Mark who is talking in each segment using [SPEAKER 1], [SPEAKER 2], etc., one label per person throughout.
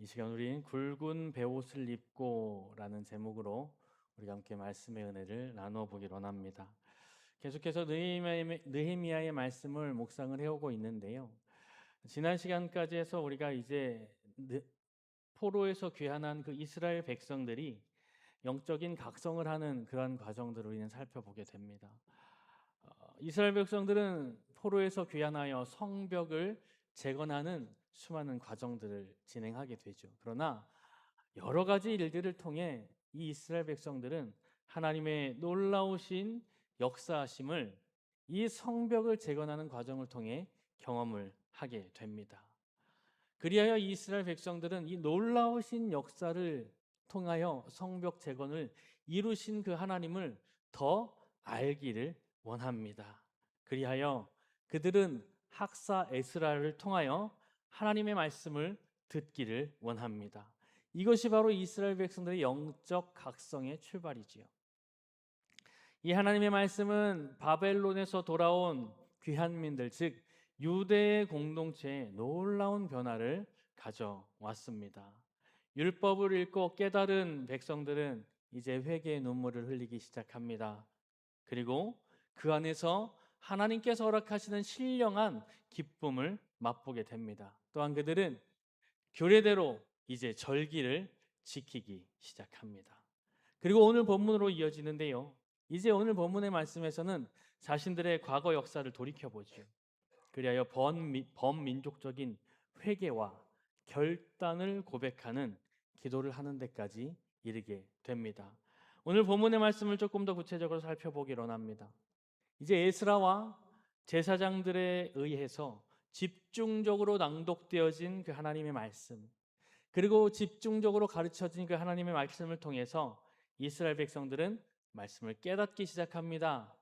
[SPEAKER 1] 이 시간 우린 굵은 베옷을 입고 라는 제목으로 우리가 함께 말씀의 은혜를 나누어 보기로 합니다. 계속해서 느헤미야의 말씀을 묵상을 해오고 있는데요. 지난 시간까지 해서 우리가 이제 포로에서 귀환한 그 이스라엘 백성들이 영적인 각성을 하는 그러한 과정들을 우리는 살펴보게 됩니다. 이스라엘 백성들은 포로에서 귀환하여 성벽을 재건하는 수많은 과정들을 진행하게 되죠. 그러나 여러 가지 일들을 통해 이 이스라엘 백성들은 하나님의 놀라우신 역사하심을 이 성벽을 재건하는 과정을 통해 경험을 하게 됩니다. 그리하여 이 이스라엘 백성들은 이 놀라우신 역사를 통하여 성벽 재건을 이루신 그 하나님을 더 알기를 원합니다. 그리하여 그들은 학사 에스라를 통하여 하나님의 말씀을 듣기를 원합니다. 이것이 바로 이스라엘 백성들의 영적 각성의 출발이지요. 이 하나님의 말씀은 바벨론에서 돌아온 귀한민들, 즉 유대의 공동체에 놀라운 변화를 가져왔습니다. 율법을 읽고 깨달은 백성들은 이제 회개의 눈물을 흘리기 시작합니다. 그리고 그 안에서 하나님께서 허락하시는 신령한 기쁨을 맛보게 됩니다. 또한 그들은 규례대로 이제 절기를 지키기 시작합니다. 그리고 오늘 본문으로 이어지는데요. 이제 오늘 본문의 말씀에서는 자신들의 과거 역사를 돌이켜보죠. 그리하여 범민족적인 회개와 결단을 고백하는 기도를 하는 데까지 이르게 됩니다. 오늘 본문의 말씀을 조금 더 구체적으로 살펴보기로 합니다. 이제 에스라와 제사장들에 의해서 집중적으로 낭독되어진 그 하나님의 말씀, 그리고 집중적으로 가르쳐진 그 하나님의 말씀을 통해서 이스라엘 백성들은 말씀을 깨닫기 시작합니다.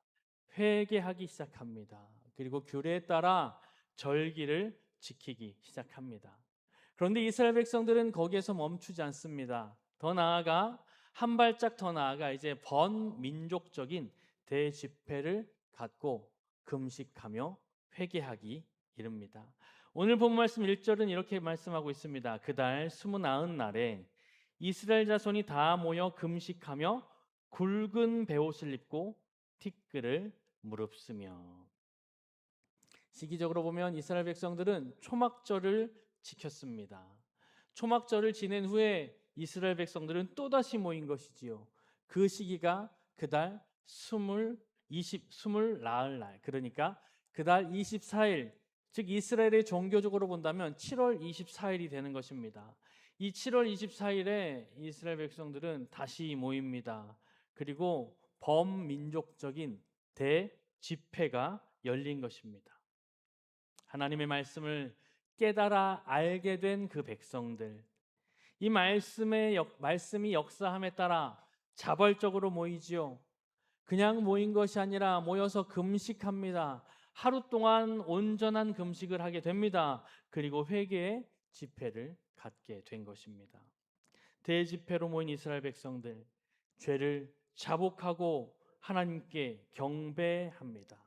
[SPEAKER 1] 회개하기 시작합니다. 그리고 규례에 따라 절기를 지키기 시작합니다. 그런데 이스라엘 백성들은 거기에서 멈추지 않습니다. 더 나아가 한 발짝 더 나아가 이제 번민족적인 대집회를 갖고 금식하며 회개하기 이릅니다. 오늘 본 말씀 1절은 이렇게 말씀하고 있습니다. 그달 29날에 이스라엘 자손이 다 모여 금식하며 굵은 베옷을 입고 티끌을 무릅쓰며. 시기적으로 보면 이스라엘 백성들은 초막절을 지켰습니다. 초막절을 지낸 후에 이스라엘 백성들은 또다시 모인 것이지요. 그 시기가 그달 20 나흘 날, 그러니까 그달 24일, 즉 이스라엘의 종교적으로 본다면 7월 24일이 되는 것입니다. 이 7월 24일에 이스라엘 백성들은 다시 모입니다. 그리고 범민족적인 대집회가 열린 것입니다. 하나님의 말씀을 깨달아 알게 된 그 백성들, 이 말씀이 역사함에 따라 자발적으로 모이지요. 그냥 모인 것이 아니라 모여서 금식합니다. 하루 동안 온전한 금식을 하게 됩니다. 그리고 회개의 집회를 갖게 된 것입니다. 대집회로 모인 이스라엘 백성들, 죄를 자복하고 하나님께 경배합니다.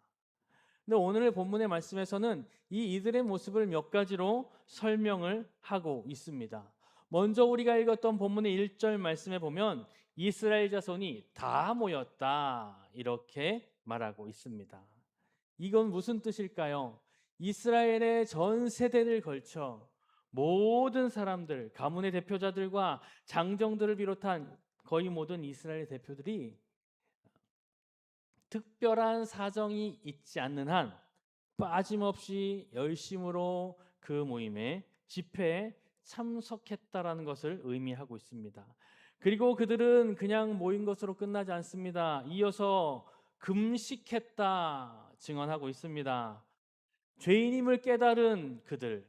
[SPEAKER 1] 근데 오늘의 본문의 말씀에서는 이들의 모습을 몇 가지로 설명을 하고 있습니다. 먼저 우리가 읽었던 본문의 1절 말씀에 보면 이스라엘 자손이 다 모였다 이렇게 말하고 있습니다. 이건 무슨 뜻일까요? 이스라엘의 전 세대를 걸쳐 모든 사람들, 가문의 대표자들과 장정들을 비롯한 거의 모든 이스라엘 대표들이 특별한 사정이 있지 않는 한 빠짐없이 열심으로 그 모임에 집회에 참석했다라는 것을 의미하고 있습니다. 그리고 그들은 그냥 모인 것으로 끝나지 않습니다. 이어서 금식했다 증언하고 있습니다. 죄인임을 깨달은 그들,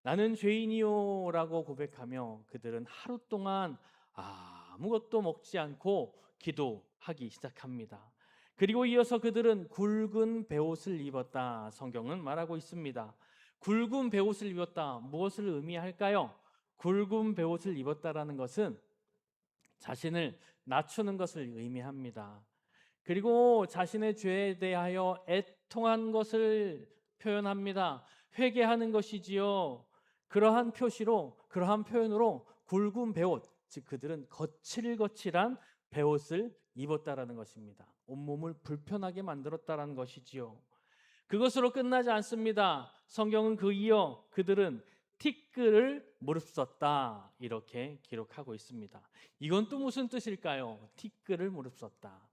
[SPEAKER 1] 나는 죄인이요라고 고백하며 그들은 하루 동안 아무것도 먹지 않고 기도하기 시작합니다. 그리고 이어서 그들은 굵은 베옷을 입었다. 성경은 말하고 있습니다. 굵은 베옷을 입었다. 무엇을 의미할까요? 굵은 베옷을 입었다라는 것은 자신을 낮추는 것을 의미합니다. 그리고 자신의 죄에 대하여 애통한 것을 표현합니다. 회개하는 것이지요. 그러한 표시로, 그러한 표현으로 굵은 베옷, 즉 그들은 거칠거칠한 베옷을 입었다라는 것입니다. 온몸을 불편하게 만들었다라는 것이지요. 그것으로 끝나지 않습니다. 성경은 그 이어 그들은 티끌을 무릅썼다 이렇게 기록하고 있습니다. 이건 또 무슨 뜻일까요? 티끌을 무릅썼다.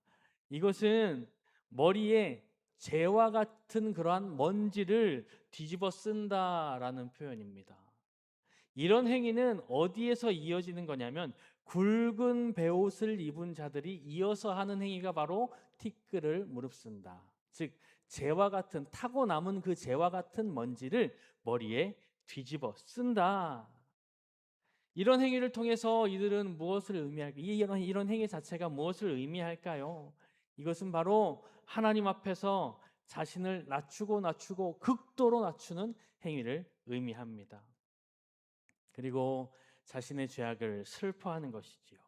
[SPEAKER 1] 이것은 머리에 재와 같은 그러한 먼지를 뒤집어 쓴다라는 표현입니다. 이런 행위는 어디에서 이어지는 거냐면 굵은 베옷을 입은 자들이 이어서 하는 행위가 바로 티끌을 무릅쓴다. 즉 재와 같은 타고 남은 그 재와 같은 먼지를 머리에 뒤집어 쓴다. 이런 행위를 통해서 이들은 무엇을 의미할까? 이런 행위 자체가 무엇을 의미할까요? 이것은 바로 하나님 앞에서 자신을 낮추고 극도로 낮추는 행위를 의미합니다. 그리고 자신의 죄악을 슬퍼하는 것이지요.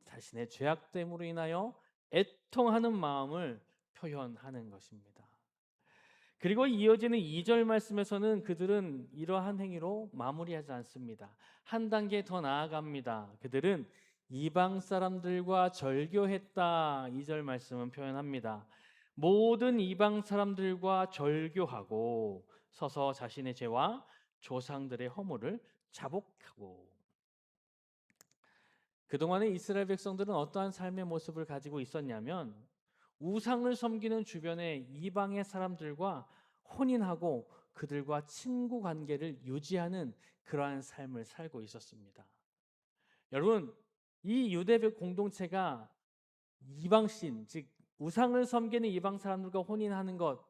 [SPEAKER 1] 자신의 죄악됨으로 인하여 애통하는 마음을 표현하는 것입니다. 그리고 이어지는 2절 말씀에서는 그들은 이러한 행위로 마무리하지 않습니다. 한 단계 더 나아갑니다. 그들은 이방 사람들과 절교했다. 2절 말씀은 표현합니다. 모든 이방 사람들과 절교하고 서서 자신의 죄와 조상들의 허물을 자복하고. 그동안의 이스라엘 백성들은 어떠한 삶의 모습을 가지고 있었냐면 우상을 섬기는 주변의 이방의 사람들과 혼인하고 그들과 친구 관계를 유지하는 그러한 삶을 살고 있었습니다. 여러분, 이 유대 공동체가 이방신, 즉 우상을 섬기는 이방 사람들과 혼인하는 것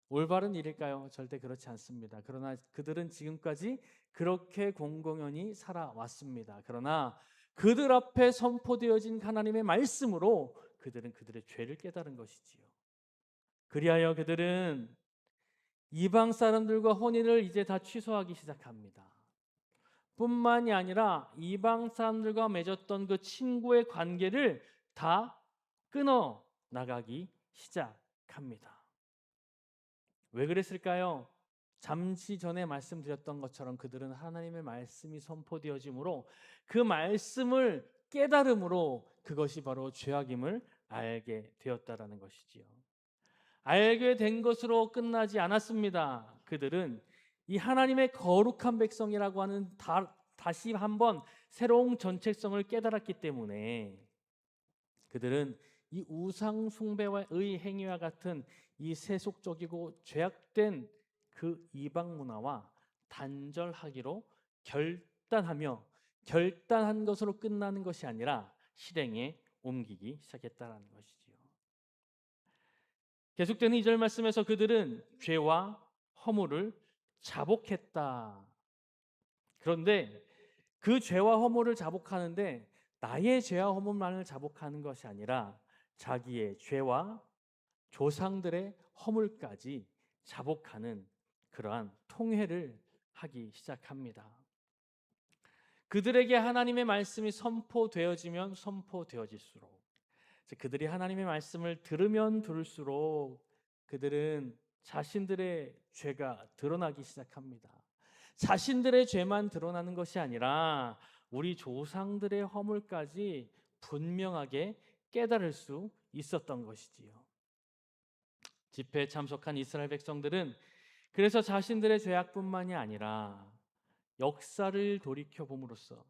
[SPEAKER 1] 올바른 일일까요? 절대 그렇지 않습니다. 그러나 그들은 지금까지 그렇게 공공연히 살아왔습니다. 그러나 그들 앞에 선포되어진 하나님의 말씀으로 그들은 그들의 죄를 깨달은 것이지요. 그리하여 그들은 이방 사람들과 혼인을 이제 다 취소하기 시작합니다. 뿐만이 아니라 이방 사람들과 맺었던 그 친구의 관계를 다 끊어 나가기 시작합니다. 왜 그랬을까요? 잠시 전에 말씀드렸던 것처럼 그들은 하나님의 말씀이 선포되어지므로 그 말씀을 깨달음으로 그것이 바로 죄악임을 알게 되었다라는 것이지요. 알게 된 것으로 끝나지 않았습니다. 그들은 이 하나님의 거룩한 백성이라고 하는 다시 한번 새로운 정체성을 깨달았기 때문에 그들은 이 우상 숭배의 행위와 같은 이 세속적이고 죄악된 그 이방 문화와 단절하기로 결단한 것으로 끝나는 것이 아니라 실행에 옮기기 시작했다라는 것이지요. 계속되는 2절 말씀에서 그들은 죄와 허물을 자복했다. 그런데 그 죄와 허물을 자복하는데 나의 죄와 허물만을 자복하는 것이 아니라 자기의 죄와 조상들의 허물까지 자복하는 그러한 통회를 하기 시작합니다. 그들에게 하나님의 말씀이 선포되어지면 선포되어질수록 그들이 하나님의 말씀을 들으면 들을수록 그들은 자신들의 죄가 드러나기 시작합니다. 자신들의 죄만 드러나는 것이 아니라 우리 조상들의 허물까지 분명하게 깨달을 수 있었던 것이지요. 집회에 참석한 이스라엘 백성들은 그래서 자신들의 죄악뿐만이 아니라 역사를 돌이켜 봄으로써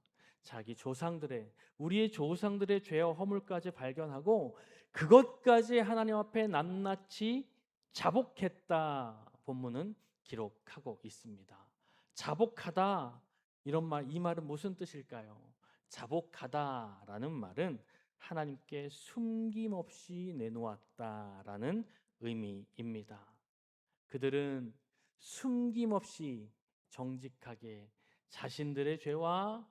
[SPEAKER 1] 우리의 조상들의 죄와 허물까지 발견하고 그것까지 하나님 앞에 낱낱이 자복했다. 본문은 기록하고 있습니다. 자복하다 이 말은 무슨 뜻일까요? 자복하다라는 말은 하나님께 숨김없이 내놓았다라는 의미입니다. 그들은 숨김없이 정직하게 자신들의 죄와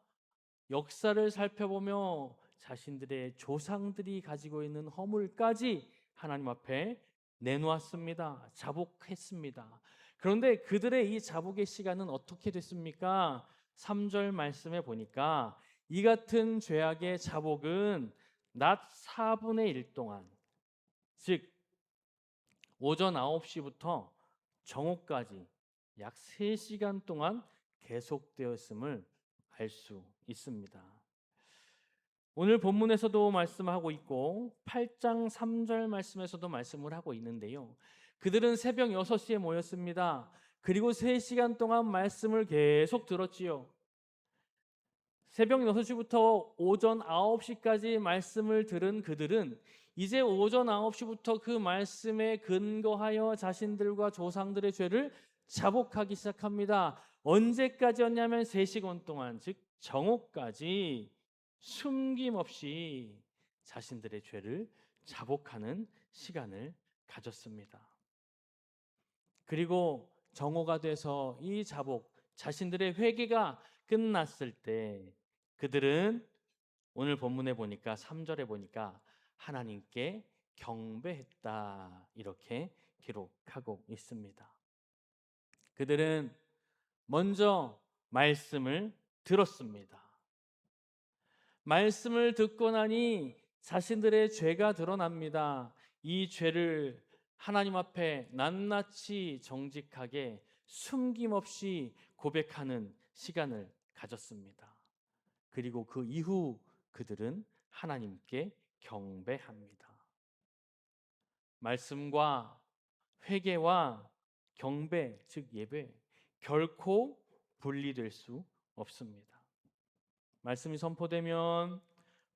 [SPEAKER 1] 역사를 살펴보며 자신들의 조상들이 가지고 있는 허물까지 하나님 앞에 내놓았습니다. 자복했습니다. 그런데 그들의 이 자복의 시간은 어떻게 됐습니까? 3절 말씀에 보니까 이 같은 죄악의 자복은 낮 4분의 1 동안, 즉 오전 9시부터 정오까지 약 3시간 동안 계속되었음을 알 수 있습니다. 오늘 본문에서도 말씀하고 있고 8장 3절 말씀에서도 말씀을 하고 있는데요. 그들은 새벽 6시에 모였습니다. 그리고 3시간 동안 말씀을 계속 들었지요. 새벽 6시부터 오전 9시까지 말씀을 들은 그들은 이제 오전 9시부터 그 말씀에 근거하여 자신들과 조상들의 죄를 자복하기 시작합니다. 언제까지였냐면 3시간 동안, 즉 정오까지 숨김없이 자신들의 죄를 자복하는 시간을 가졌습니다. 그리고 정오가 돼서 이 자복, 자신들의 회개가 끝났을 때 그들은 오늘 본문에 보니까 3절에 보니까 하나님께 경배했다 이렇게 기록하고 있습니다. 그들은 먼저 말씀을 들었습니다. 말씀을 듣고 나니 자신들의 죄가 드러납니다. 이 죄를 하나님 앞에 낱낱이 정직하게 숨김없이 고백하는 시간을 가졌습니다. 그리고 그 이후 그들은 하나님께 경배합니다. 말씀과 회개와 경배, 즉 예배, 결코 분리될 수 없습니다. 말씀이 선포되면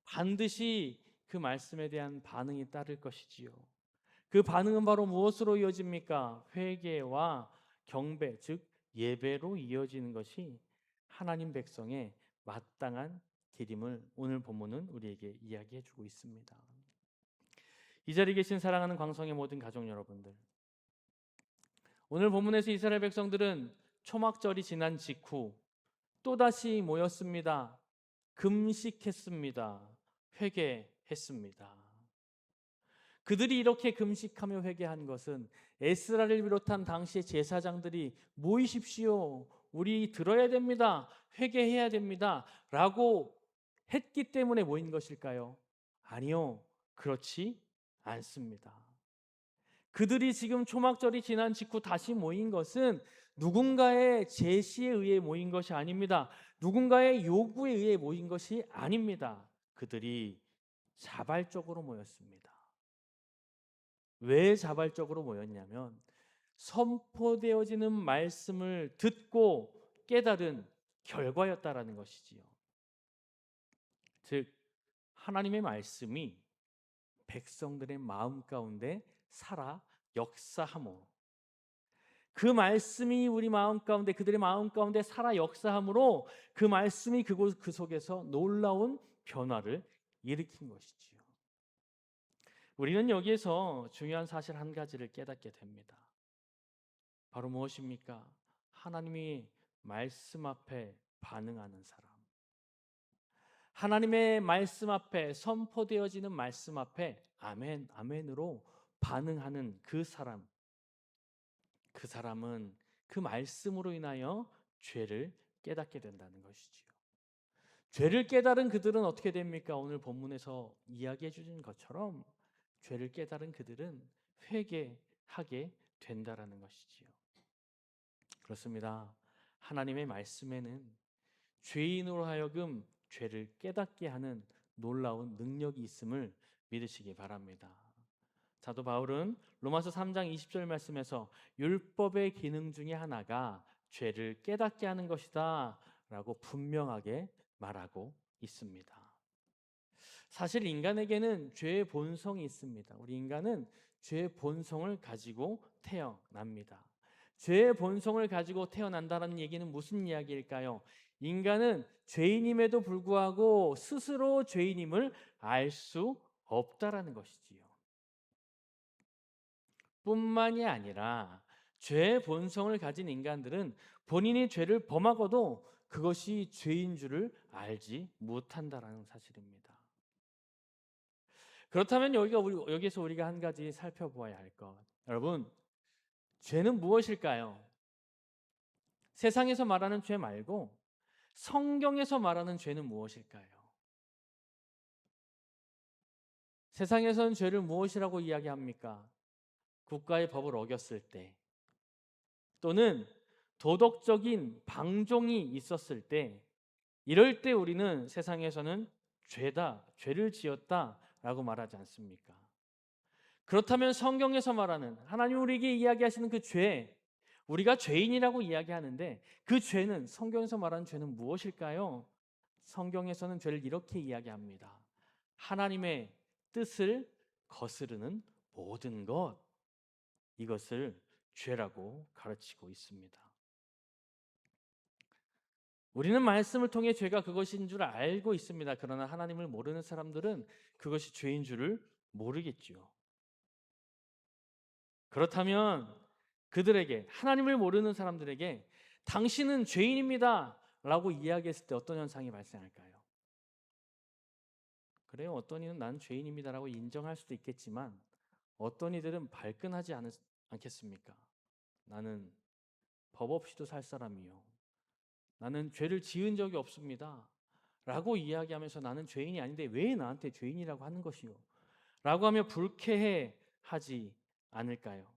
[SPEAKER 1] 반드시 그 말씀에 대한 반응이 따를 것이지요. 그 반응은 바로 무엇으로 이어집니까? 회개와 경배, 즉 예배로 이어지는 것이 하나님 백성의 마땅한 길임을 오늘 본문은 우리에게 이야기해 주고 있습니다. 이 자리에 계신 사랑하는 광성의 모든 가족 여러분들, 오늘 본문에서 이스라엘 백성들은 초막절이 지난 직후 또다시 모였습니다. 금식했습니다. 회개했습니다. 그들이 이렇게 금식하며 회개한 것은 에스라를 비롯한 당시의 제사장들이 모이십시오. 우리 들어야 됩니다. 회개해야 됩니다. 라고 했기 때문에 모인 것일까요? 아니요. 그렇지 않습니다. 그들이 지금 초막절이 지난 직후 다시 모인 것은 누군가의 제시에 의해 모인 것이 아닙니다. 누군가의 요구에 의해 모인 것이 아닙니다. 그들이 자발적으로 모였습니다. 왜 자발적으로 모였냐면 선포되어지는 말씀을 듣고 깨달은 결과였다라는 것이지요. 즉 하나님의 말씀이 백성들의 마음 가운데 살아 역사함으로, 그 말씀이 우리 마음 가운데, 그들의 마음 가운데 살아 역사함으로 그 말씀이 그곳 그 속에서 놀라운 변화를 일으킨 것이지요. 우리는 여기에서 중요한 사실 한 가지를 깨닫게 됩니다. 바로 무엇입니까? 하나님이 말씀 앞에 반응하는 사람, 하나님의 말씀 앞에 선포되어지는 말씀 앞에 아멘, 아멘으로 반응하는 그 사람, 그 사람은 그 말씀으로 인하여 죄를 깨닫게 된다는 것이지요. 죄를 깨달은 그들은 어떻게 됩니까? 오늘 본문에서 이야기해 주신 것처럼 죄를 깨달은 그들은 회개하게 된다라는 것이지요. 그렇습니다. 하나님의 말씀에는 죄인으로 하여금 죄를 깨닫게 하는 놀라운 능력이 있음을 믿으시기 바랍니다. 사도 바울은 로마서 3장 20절 말씀에서 율법의 기능 중에 하나가 죄를 깨닫게 하는 것이다 라고 분명하게 말하고 있습니다. 사실 인간에게는 죄의 본성이 있습니다. 우리 인간은 죄의 본성을 가지고 태어납니다. 죄의 본성을 가지고 태어난다는 얘기는 무슨 이야기일까요? 인간은 죄인임에도 불구하고 스스로 죄인임을 알 수 없다라는 것이지요. 뿐만이 아니라 죄의 본성을 가진 인간들은 본인이 죄를 범하고도 그것이 죄인 줄을 알지 못한다라는 사실입니다. 그렇다면 여기서 우리가 한 가지 살펴보아야 할 것. 여러분, 죄는 무엇일까요? 세상에서 말하는 죄 말고 성경에서 말하는 죄는 무엇일까요? 세상에서는 죄를 무엇이라고 이야기합니까? 국가의 법을 어겼을 때, 또는 도덕적인 방종이 있었을 때, 이럴 때 우리는 세상에서는 죄다, 죄를 지었다라고 말하지 않습니까? 그렇다면 성경에서 말하는 하나님 우리에게 이야기하시는 그 죄, 우리가 죄인이라고 이야기하는데 그 죄는, 성경에서 말하는 죄는 무엇일까요? 성경에서는 죄를 이렇게 이야기합니다. 하나님의 뜻을 거스르는 모든 것, 이것을 죄라고 가르치고 있습니다. 우리는 말씀을 통해 죄가 그것인 줄 알고 있습니다. 그러나 하나님을 모르는 사람들은 그것이 죄인 줄을 모르겠지요. 그렇다면 그들에게, 하나님을 모르는 사람들에게 당신은 죄인입니다 라고 이야기했을 때 어떤 현상이 발생할까요? 그래요, 어떤 이는 난 죄인입니다 라고 인정할 수도 있겠지만 어떤 이들은 발끈하지 않겠습니까? 나는 법 없이도 살 사람이요, 나는 죄를 지은 적이 없습니다 라고 이야기하면서 나는 죄인이 아닌데 왜 나한테 죄인이라고 하는 것이요? 라고 하며 불쾌해 하지 않을까요?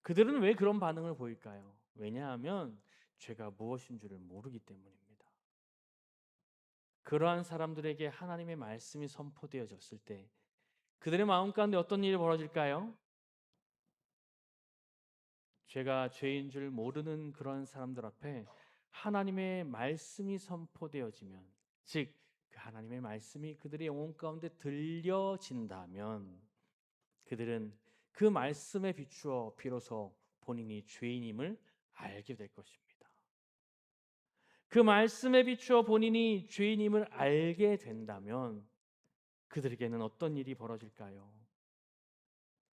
[SPEAKER 1] 그들은 왜 그런 반응을 보일까요? 왜냐하면 죄가 무엇인 줄을 모르기 때문입니다. 그러한 사람들에게 하나님의 말씀이 선포되어졌을 때 그들의 마음 가운데 어떤 일이 벌어질까요? 죄가 죄인 줄 모르는 그런 사람들 앞에 하나님의 말씀이 선포되어지면, 즉 그 하나님의 말씀이 그들의 영혼 가운데 들려진다면 그들은 그 말씀에 비추어 비로소 본인이 죄인임을 알게 될 것입니다. 그 말씀에 비추어 본인이 죄인임을 알게 된다면 그들에게는 어떤 일이 벌어질까요?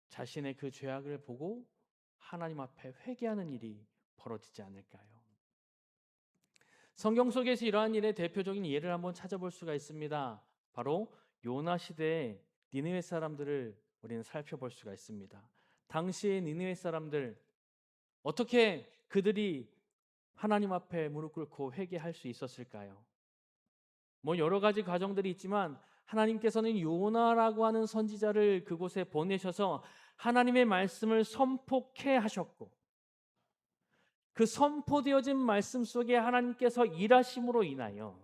[SPEAKER 1] 자신의 그 죄악을 보고 하나님 앞에 회개하는 일이 벌어지지 않을까요? 성경 속에서 이러한 일의 대표적인 예를 한번 찾아볼 수가 있습니다. 바로 요나 시대의 니느웨 사람들을 우리는 살펴볼 수가 있습니다. 당시의 니느웨 사람들, 어떻게 그들이 하나님 앞에 무릎 꿇고 회개할 수 있었을까요? 뭐 여러 가지 과정들이 있지만 하나님께서는 요나라고 하는 선지자를 그곳에 보내셔서 하나님의 말씀을 선포케 하셨고, 그 선포되어진 말씀 속에 하나님께서 일하심으로 인하여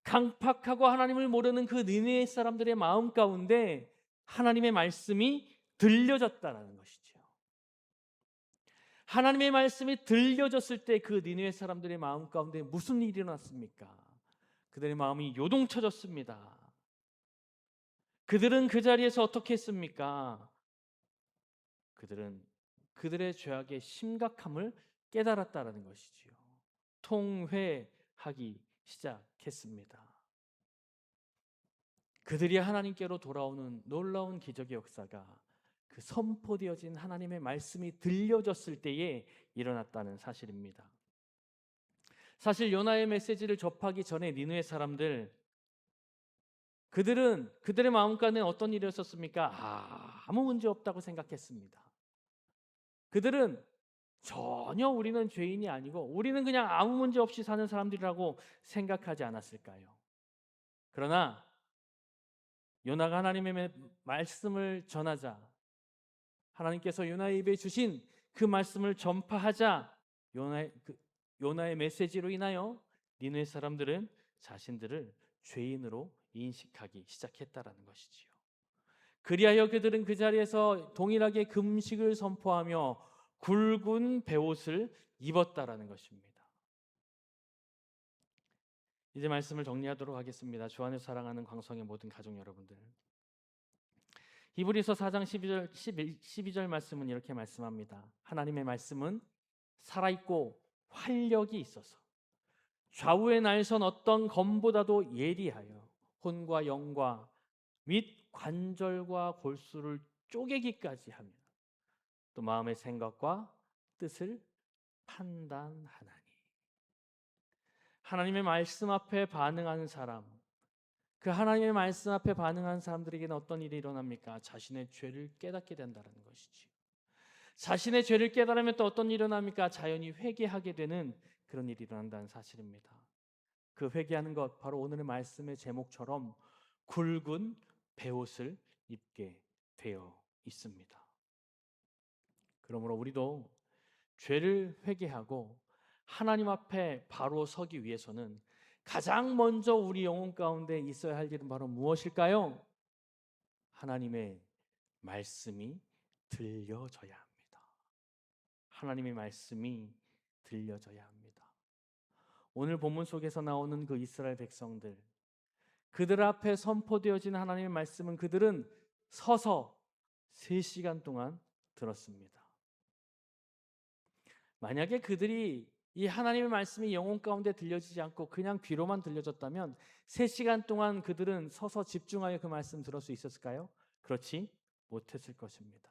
[SPEAKER 1] 강팍하고 하나님을 모르는 그 니느웨 사람들의 마음 가운데 하나님의 말씀이 들려졌다는 것이죠. 하나님의 말씀이 들려졌을 때 그 니느웨 사람들의 마음 가운데 무슨 일이 일어났습니까? 그들의 마음이 요동쳐졌습니다. 그들은 그 자리에서 어떻게 했습니까? 그들은 그들의 죄악의 심각함을 깨달았다는 것이지요. 통회하기 시작했습니다. 그들이 하나님께로 돌아오는 놀라운 기적의 역사가 그 선포되어진 하나님의 말씀이 들려졌을 때에 일어났다는 사실입니다. 사실 요나의 메시지를 접하기 전에 니느웨 사람들, 그들은 그들의 마음 가운데 어떤 일이었습니까? 아무 문제 없다고 생각했습니다. 그들은 전혀 우리는 죄인이 아니고 우리는 그냥 아무 문제 없이 사는 사람들이라고 생각하지 않았을까요? 그러나 요나가 하나님의 말씀을 전하자, 하나님께서 요나의 입에 주신 그 말씀을 전파하자, 요나의 메시지로 인하여 니느웨 사람들은 자신들을 죄인으로 인식하기 시작했다라는 것이지요. 그리하여 그들은 그 자리에서 동일하게 금식을 선포하며 굵은 베옷을 입었다라는 것입니다. 이제 말씀을 정리하도록 하겠습니다. 주 안에서 사랑하는 광성의 모든 가족 여러분들, 히브리서 4장 12절 말씀은 이렇게 말씀합니다. 하나님의 말씀은 살아있고 활력이 있어서 좌우에 날선 어떤 검보다도 예리하여 혼과 영과 및 관절과 골수를 쪼개기까지 하며 또 마음의 생각과 뜻을 판단하나니. 하나님의 말씀 앞에 반응하는 사람, 그 하나님의 말씀 앞에 반응하는 사람들에게는 어떤 일이 일어납니까? 자신의 죄를 깨닫게 된다는 것이지. 자신의 죄를 깨달으면 또 어떤 일이 일어납니까? 자연히 회개하게 되는 그런 일이 일어난다는 사실입니다. 그 회개하는 것, 바로 오늘의 말씀의 제목처럼 굵은 베옷을 입게 되어 있습니다. 그러므로 우리도 죄를 회개하고 하나님 앞에 바로 서기 위해서는 가장 먼저 우리 영혼 가운데 있어야 할 일은 바로 무엇일까요? 하나님의 말씀이 들려져야 합니다. 하나님의 말씀이 들려져야 합니다. 오늘 본문 속에서 나오는 그 이스라엘 백성들, 그들 앞에 선포되어진 하나님의 말씀은 그들은 서서 3시간 동안 들었습니다. 만약에 그들이 이 하나님의 말씀이 영혼 가운데 들려지지 않고 그냥 귀로만 들려졌다면 3시간 동안 그들은 서서 집중하여 그 말씀 들을 수 있었을까요? 그렇지 못했을 것입니다.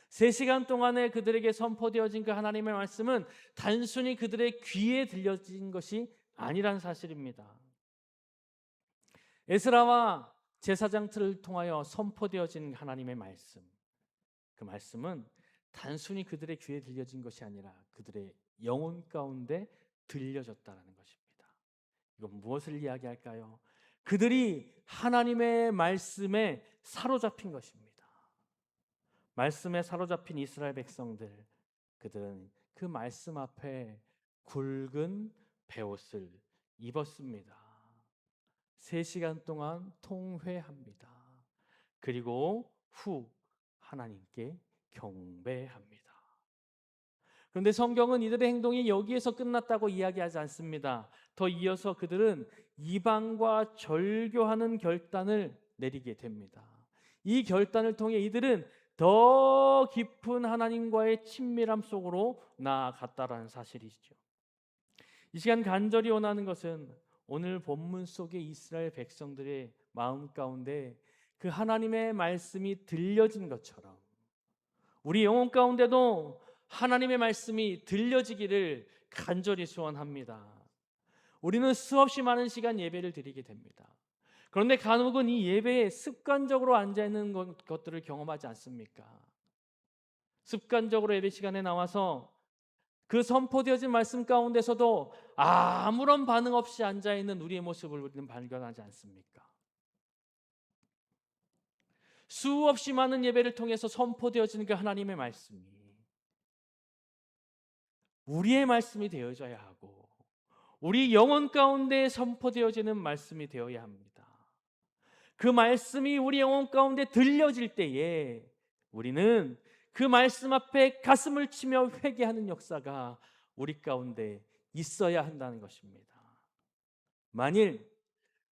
[SPEAKER 1] 3시간 동안에 그들에게 선포되어진 그 하나님의 말씀은 단순히 그들의 귀에 들려진 것이 아니란 사실입니다. 에스라와 제사장들을 통하여 선포되어진 하나님의 말씀, 그 말씀은 단순히 그들의 귀에 들려진 것이 아니라 그들의 영혼 가운데 들려졌다는 것입니다. 이건 무엇을 이야기할까요? 그들이 하나님의 말씀에 사로잡힌 것입니다. 말씀에 사로잡힌 이스라엘 백성들, 그들은 그 말씀 앞에 굵은 베옷을 입었습니다. 3시간 동안 통회합니다. 그리고 후 하나님께 경배합니다. 그런데 성경은 이들의 행동이 여기에서 끝났다고 이야기하지 않습니다. 더 이어서 그들은 이방과 절교하는 결단을 내리게 됩니다. 이 결단을 통해 이들은 더 깊은 하나님과의 친밀함 속으로 나아갔다라는 사실이죠. 이 시간 간절히 원하는 것은 오늘 본문 속의 이스라엘 백성들의 마음 가운데 그 하나님의 말씀이 들려진 것처럼 우리 영혼 가운데도 하나님의 말씀이 들려지기를 간절히 소원합니다. 우리는 수없이 많은 시간 예배를 드리게 됩니다. 그런데 간혹은 이 예배에 습관적으로 앉아있는 것들을 경험하지 않습니까? 습관적으로 예배 시간에 나와서 그 선포되어진 말씀 가운데서도 아무런 반응 없이 앉아있는 우리의 모습을 우리는 발견하지 않습니까? 수없이 많은 예배를 통해서 선포되어지는 그 하나님의 말씀이 우리의 말씀이 되어져야 하고 우리 영혼 가운데 선포되어지는 말씀이 되어야 합니다. 그 말씀이 우리 영혼 가운데 들려질 때에 우리는 그 말씀 앞에 가슴을 치며 회개하는 역사가 우리 가운데 있어야 한다는 것입니다. 만일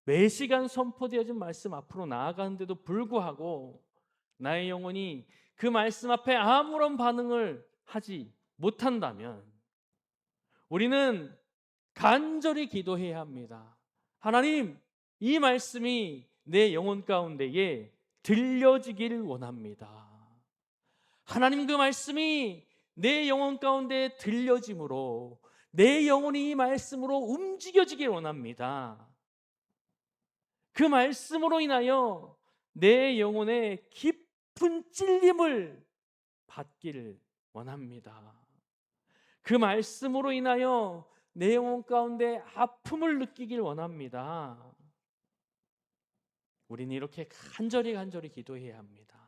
[SPEAKER 1] 매 시간 선포되어진 말씀 앞으로 나아가는데도 불구하고 나의 영혼이 그 말씀 앞에 아무런 반응을 하지 못한다면 우리는 간절히 기도해야 합니다. 하나님, 이 말씀이 내 영혼 가운데에 들려지기를 원합니다. 하나님, 그 말씀이 내 영혼 가운데 들려짐으로 내 영혼이 이 말씀으로 움직여지길 원합니다. 그 말씀으로 인하여 내 영혼의 깊은 찔림을 받기를 원합니다. 그 말씀으로 인하여 내 영혼 가운데 아픔을 느끼길 원합니다. 우리는 이렇게 간절히 기도해야 합니다.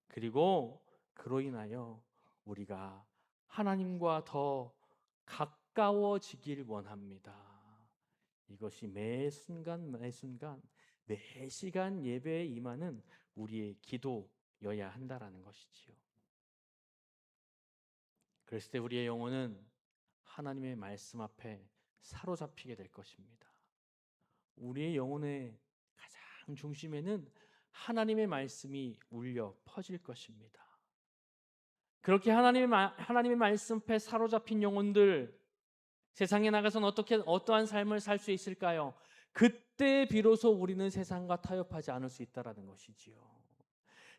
[SPEAKER 1] 그리고 그로 인하여 우리가 하나님과 더 가까워지길 원합니다. 이것이 매 순간 매 시간 예배에 임하는 우리의 기도여야 한다라는 것이지요. 그랬을 때 우리의 영혼은 하나님의 말씀 앞에 사로잡히게 될 것입니다. 우리의 영혼의 가장 중심에는 하나님의 말씀이 울려 퍼질 것입니다. 그렇게 하나님의 말씀 앞에 사로잡힌 영혼들, 세상에 나가서는 어떠한 삶을 살 수 있을까요? 그때 비로소 우리는 세상과 타협하지 않을 수 있다라는 것이지요.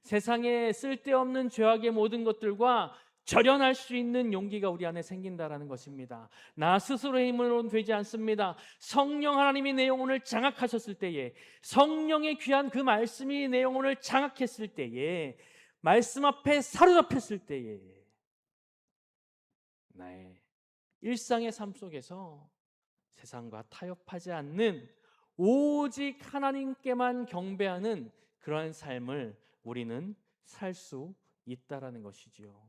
[SPEAKER 1] 세상에 쓸데없는 죄악의 모든 것들과 절연할 수 있는 용기가 우리 안에 생긴다라는 것입니다. 나 스스로의 힘으로는 되지 않습니다. 성령 하나님이 내 영혼을 장악하셨을 때에, 성령의 귀한 그 말씀이 내 영혼을 장악했을 때에, 말씀 앞에 사로잡혔을 때에 나의 일상의 삶 속에서 세상과 타협하지 않는 오직 하나님께만 경배하는 그러한 삶을 우리는 살 수 있다라는 것이지요.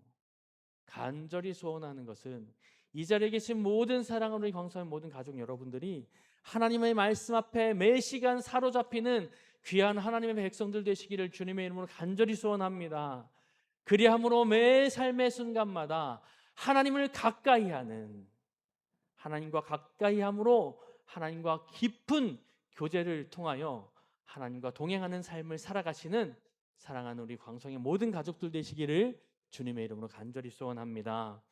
[SPEAKER 1] 간절히 소원하는 것은 이 자리에 계신 모든 사랑하는 우리 광성의 모든 가족 여러분들이 하나님의 말씀 앞에 매 시간 사로잡히는 귀한 하나님의 백성들 되시기를 주님의 이름으로 간절히 소원합니다. 그리함으로 매 삶의 순간마다 하나님을 가까이 하는, 하나님과 가까이 함으로 하나님과 깊은 교제를 통하여 하나님과 동행하는 삶을 살아가시는 사랑하는 우리 광성의 모든 가족들 되시기를 주님의 이름으로 간절히 소원합니다.